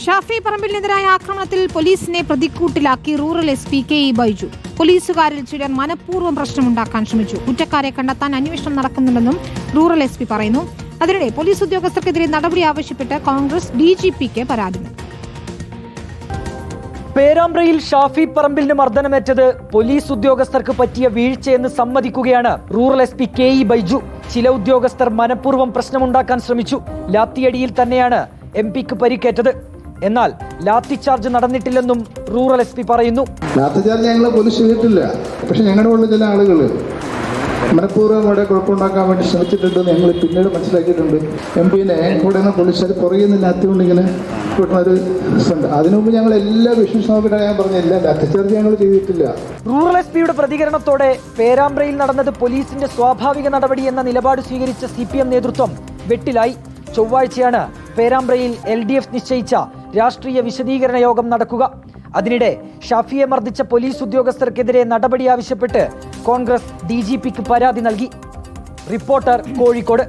ഷാഫി പറമ്പിലിനെതിരായ ആക്രമണത്തിൽ പോലീസിനെ പ്രതിക്കൂട്ടിലാക്കി rural SP KE Baiju. പോലീസുകാരിൽ ചിലർ മനഃപൂർവ്വം പ്രശ്നമുണ്ടാക്കാൻ ശ്രമിച്ചു. കുറ്റക്കാരെ കണ്ടെത്താൻ അന്വേഷണം നടക്കുന്നുണ്ടെന്നും റൂറൽ SP പറയുന്നു. അതിനിടെ പോലീസ് ഉദ്യോഗസ്ഥർക്കെതിരെ നടപടി ആവശ്യപ്പെട്ട് കോൺഗ്രസ് DGPക്ക് പരാതി. പേരാമ്പ്രയിൽ ഷാഫി പറമ്പിലിന് മർദ്ദനമേറ്റത് പോലീസ് ഉദ്യോഗസ്ഥർക്ക് പറ്റിയ വീഴ്ചയെന്ന് സമ്മതിക്കുകയാണ് റൂറൽ SP KE ബൈജു. ചില ഉദ്യോഗസ്ഥർ മനഃപൂർവ്വം പ്രശ്നമുണ്ടാക്കാൻ ശ്രമിച്ചു. ലാത്തിയടിയിൽ തന്നെയാണ് MP-ക്ക് പരിക്കേറ്റത്. എന്നാൽ ലാത്തി ചാർജ് നടന്നിട്ടില്ലെന്നും റൂറൽ SP പറയുന്നു. ലാത്തി ചാർജ് ഞങ്ങൾ പോലീസ് ചെയ്തിട്ടില്ല. പക്ഷെ ഞങ്ങളുടെ ഉള്ള ചില ആളുകൾ മനഃപൂർവ്വം ഇവിടെ കുഴപ്പമുണ്ടാക്കാൻ വേണ്ടി ശ്രമിച്ചിട്ടുണ്ടെന്ന് ഞങ്ങൾ പിന്നീട് മനസ്സിലാക്കിയിട്ടുണ്ട്. MP-നെ കൂടെ നിന്ന് പോലീസുകാർ പുറകെ നിന്ന് ലാത്തി കൊണ്ട് ഇങ്ങനെ കൂട്ടുന്നൊരു ഉണ്ട്. അതിനുമുമ്പ് ഞങ്ങൾ എല്ലാ വിഷ്വൽസ് നോക്കിയിട്ടാണ് ഞാൻ പറഞ്ഞില്ല, ലാത്തി ചാർജ് ഞങ്ങൾ ചെയ്തിട്ടില്ല. റൂറൽ SP-യുടെ പ്രതികരണത്തോടെ പേരാമ്പ്രയിൽ നടന്നത് പോലീസിന്റെ സ്വാഭാവിക നടപടി എന്ന നിലപാട് സ്വീകരിച്ച CPM നേതൃത്വം വെട്ടിലായി. ചൊവ്വാഴ്ചയാണ് പേരാമ്പ്രയിൽ LDF നിശ്ചയിച്ച രാഷ്ട്രീയ വിശദീകരണ യോഗം നടക്കുക. അതിനിടെ ഷാഫിയെ മർദ്ദിച്ച പോലീസ് ഉദ്യോഗസ്ഥർക്കെതിരെ നടപടി ആവശ്യപ്പെട്ട് കോൺഗ്രസ് DGPക്ക് പരാതി നൽകി. റിപ്പോർട്ടർ, കോഴിക്കോട്.